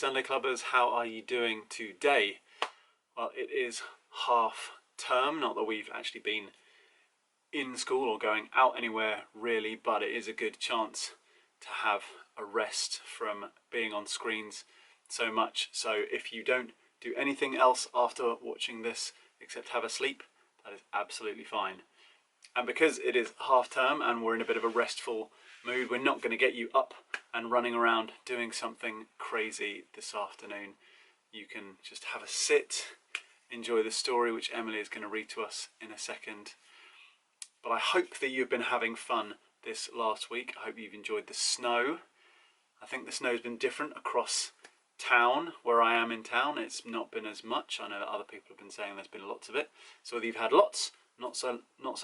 Sunday Clubbers, how are you doing today? Well, it is half term, not that we've actually been in school or going out anywhere really, but it is a good chance to have a rest from being on screens so much. So if you don't do anything else after watching this except have a sleep, that is absolutely fine. And because it is half term and we're in a bit of a restful mood, we're not going to get you up and running around doing something crazy this afternoon. You can just have a sit, enjoy the story which Emily is going to read to us in a second. But I hope that you've been having fun this last week. I hope you've enjoyed the snow. I think the snow's been different across town. Where I am in town, it's not been as much. I know that other people have been saying there's been lots of it. So whether you've had lots, not so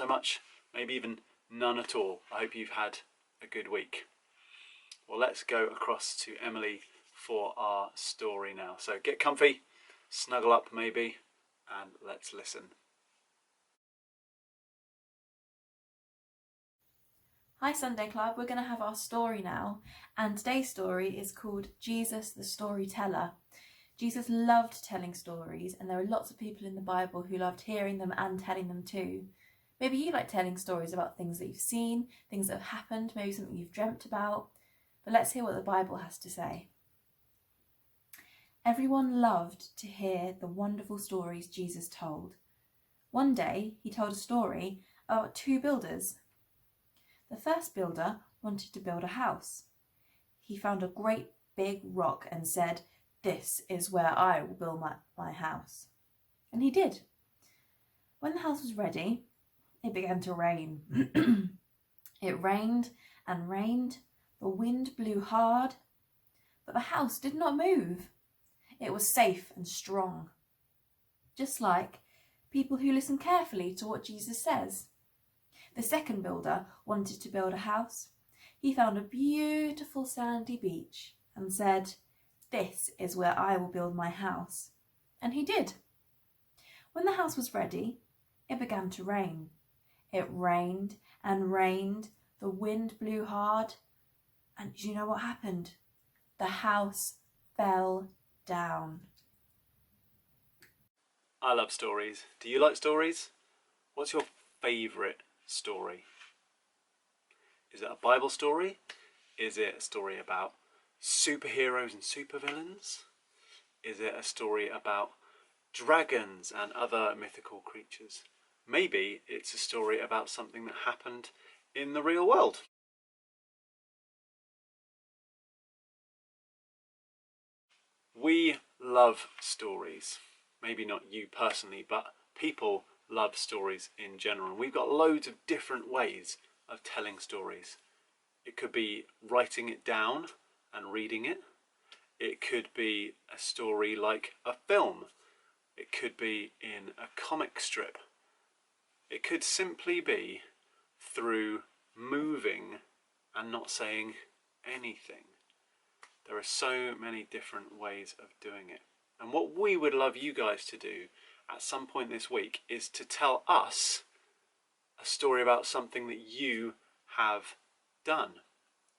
much, maybe even none at all, I hope you've had a good week. Well, let's go across to Emily for our story now. So get comfy, snuggle up maybe, and let's listen. Hi Sunday Club, we're going to have our story now, and today's story is called Jesus the Storyteller. Jesus loved telling stories, and there are lots of people in the Bible who loved hearing them and telling them too. Maybe you like telling stories about things that you've seen, things that have happened, maybe something you've dreamt about, but let's hear what the Bible has to say. Everyone loved to hear the wonderful stories Jesus told. One day he told a story about two builders. The first builder wanted to build a house. He found a great big rock and said, "This is where I will build my house." And he did. When the house was ready, it began to rain. It rained and rained. The wind blew hard, but the house did not move. It was safe and strong. Just like people who listen carefully to what Jesus says. The second builder wanted to build a house. He found a beautiful sandy beach and said, "This is where I will build my house." And he did. When the house was ready, it began to rain. It rained and rained. The wind blew hard. And do you know what happened? The house fell down. I love stories. Do you like stories? What's your favourite story? Is it a Bible story? Is it a story about superheroes and supervillains? Is it a story about dragons and other mythical creatures? Maybe it's a story about something that happened in the real world. We love stories. Maybe not you personally, but people love stories in general. We've got loads of different ways of telling stories. It could be writing it down and reading it. It could be a story like a film. It could be in a comic strip. It could simply be through moving and not saying anything. There are so many different ways of doing it. And what we would love you guys to do at some point this week is to tell us a story about something that you have done.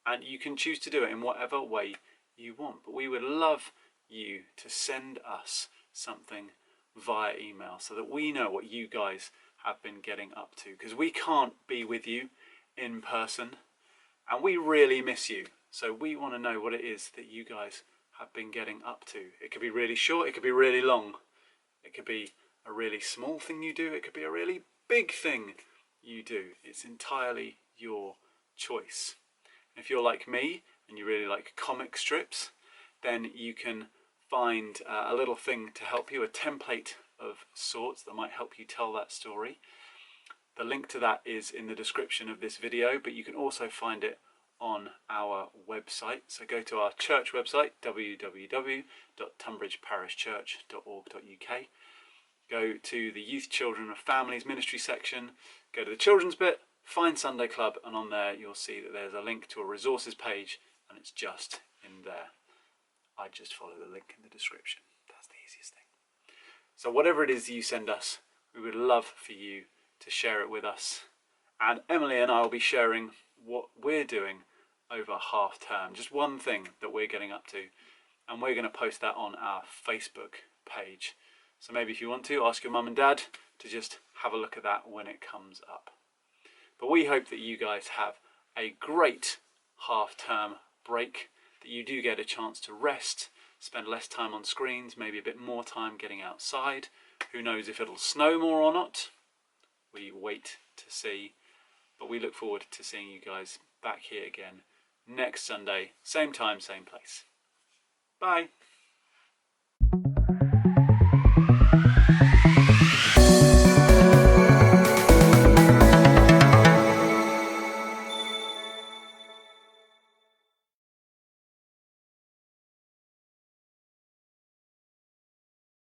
And you can choose to do it in whatever way you want. But we would love you to send us something via email so that we know what you guys have been getting up to. Because we can't be with you in person and we really miss you. So we want to know what it is that you guys have been getting up to. It could be really short, it could be really long. It could be a really small thing you do, it could be a really big thing you do. It's entirely your choice. If you're like me and you really like comic strips, then you can find a little thing to help you, a template of sorts that might help you tell that story. The link to that is in the description of this video, but you can also find it on our website. So go to our church website, www.tunbridgeparishchurch.org.uk. Go to the Youth, Children and Families Ministry section, go to the children's bit, find Sunday Club, and on there you'll see that there's a link to a resources page, and it's just in there. I just follow the link in the description. That's the easiest thing. So whatever it is you send us, we would love for you to share it with us. And Emily and I will be sharing what we're doing over half term, just one thing that we're getting up to. and we're going to post that on our Facebook page. So maybe if you want to, ask your mum and dad to just have a look at that when it comes up. But we hope that you guys have a great half-term break, that you do get a chance to rest, spend less time on screens, maybe a bit more time getting outside. Who knows if it'll snow more or not? We wait to see. But we look forward to seeing you guys back here again next Sunday, same time, same place. Bye.